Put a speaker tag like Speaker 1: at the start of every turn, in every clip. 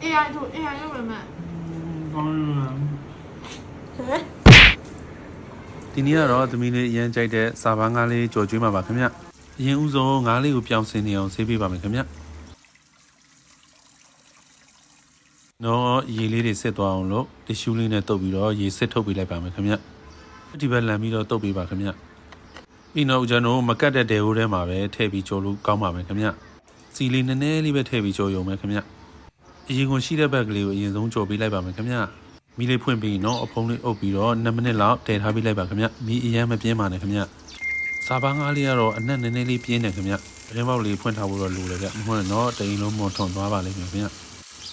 Speaker 1: AI တို့ AI ရုပ်ပဲမဲ့
Speaker 2: ဒီနေ့ကတော့သမီးလေးအရင်ကြိုက်တဲ့စာပန်းကားလေးကြော်ကျွေးမှာပါခင်ဗျအရင်ဦးဆုံးငါးလေးကိုပြောင်းစင်နေအောင်ဆေးပေးပါမယ်ခင်ဗျနော်ရေလေးတွေစစ်သွားအောင်လို့တီရှူးလေးနဲ့တုပ်ပြီးတော့ရေစစ်ထုတ်ပေးလိုက်ပါမယ်ခင်ဗျဒီဘက်လမ်းပြီးတော့တုပ်ပေးပါခင်ဗျပြီးတော့ကျွန်တော်မကတ်တဲ့တဲဟိုးထဲမှာပဲထည့်ပြီးကြော်လို့ကောင်းပါမယ်ခင်ဗျစီလေးနည်းနည်းလေးပဲထည့်ပြီးကြော်ရုံပဲခင်ဗျအရင်ကရှိတဲ့ဘက်ကလေးကိုအရင်ဆုံးကြော်ပေးလိုက်ပါမယ်ခင်ဗျမီးလေးဖွင့်ပြီးတော့အဖုံးလေးအုပ်ပြီးတော့2မိနစ်လောက်တည်ထားပေးလိုက်ပါခင်ဗျမီးအရင်မပြင်းပါနဲ့ခင်ဗျစာပန်းကားလေးကတော့အနက်နည်းနည်းလေးပြင်းတယ်ခင်ဗျအရင်ပေါက်လေးဖွင့်ထားဖို့တော့လိုတယ်ဗျမဟုတ်တော့တရင်လုံးမထွန်သွားပါလိမ့်မယ်ခင်ဗျ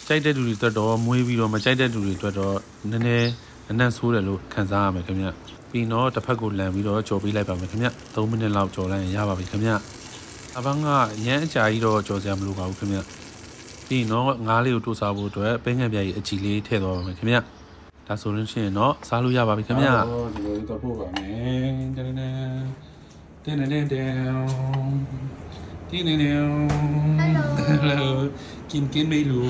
Speaker 2: ကြိုက်တဲ့လူတွေအတွက်တော့မွေးပြီးတော့မကြိုက်တဲ့လူတွေအတွက်တော့နည်းနည်းအနက်ဆိုးတယ်လို့ခံစားရမယ်ခင်ဗျပြီးတော့တစ်ဖက်ကိုလန်ပြီးတော့ကြော်ပေးလိုက်ပါမယ်ခင်ဗျ3မိနစ်လောက်ကြော်လိုက်ရင်ရပါပြီခင်ဗျအပန်းကရမ်းအကြာကြီးတော့ကြော်စရာမလိုပါဘူးခင်ဗျပြီးတော့ငါးလေးကိုတိုးစားဖို့အတွက်ပဲငှက်ပြားကြီးအကြည်လေးထည့်သွားပါမယ်ခင်ဗျဒါဆိုလို့ရှိရင်တော့စားလို့ရပါပြီခင်ဗျဒီလိုတော့ပို့ပါမယ်တင်းတင်းတင်းတင်းHello กินไม่รู้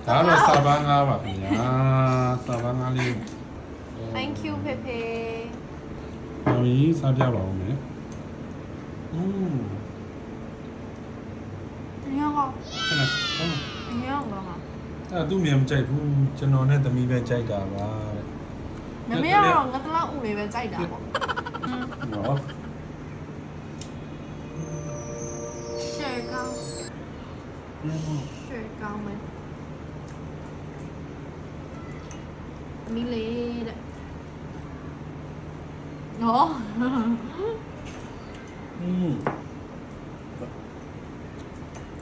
Speaker 2: ဒါတော့စာပန်းကားပါခင်ဗျာစာပန်းကားလေး
Speaker 1: Thank you ဖေဖေ
Speaker 2: ဟောကြီးစားပြပါဦးမယ်
Speaker 1: ညောင်းကော
Speaker 2: ဟဲ့လား
Speaker 1: ညောင်းကောဟာ
Speaker 2: အဲ့သူ့မြန်မကြိုက်ဘူးကျွန်တော်နဲ့သမီးပဲကြိုက်တာပါ
Speaker 1: မမေကတော့ငါတလောက်ဦးလေးပဲကြိုက်တာပေါ့
Speaker 2: နော်
Speaker 1: ရှယ်ကောင်းမယ်မီလေးတဲ့နော်
Speaker 2: ဘ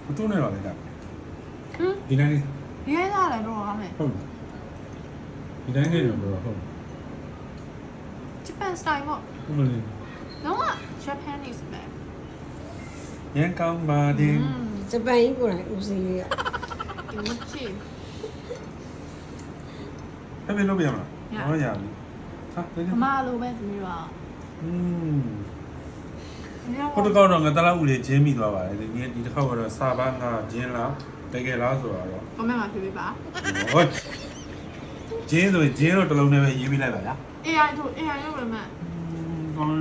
Speaker 2: ယ်သူနဲ့ပါလဲဒါဒီတိုင်းလေး
Speaker 1: ရဲသားလည်းတော့ဟာမယ်
Speaker 2: ဟုတ်ဒီတိုင်းလေးတော့ဟုတ်
Speaker 1: ဂျပန်စတိုင်ပေါ့
Speaker 2: ဟုတ်လေ
Speaker 1: တော့ Japanese ပဲ
Speaker 2: ရန်ကောင်းပါတယ်
Speaker 3: ဂျပန်ကြီးကိုယ်တိုင်ဦးစီးရ
Speaker 1: ဒီမချီ
Speaker 2: ဘယ်လိုလုပ်ပြရမလားဟောရပြီဟာ
Speaker 1: အမလိုပဲသူတို့
Speaker 2: ဟိုတကောက်တော့ငါတလားဦးလေးဂျင်းမိသွားပါတယ်ဒီတစ်ခေါက်ကတော့စာပန်းကဂျင်းလားတကယ်လားဆိုတော့
Speaker 1: ကမန့်မှာဖြေပေးပါ
Speaker 2: ဟုတ်ဂျင်းဆိုရင်ဂျင်းတော့တစ်လုံးနဲ့ပဲရေးပေးလိုက်ပါဗျာ
Speaker 1: AI တို့ AI ရုပ်ပဲမဲ့
Speaker 2: ကောင်း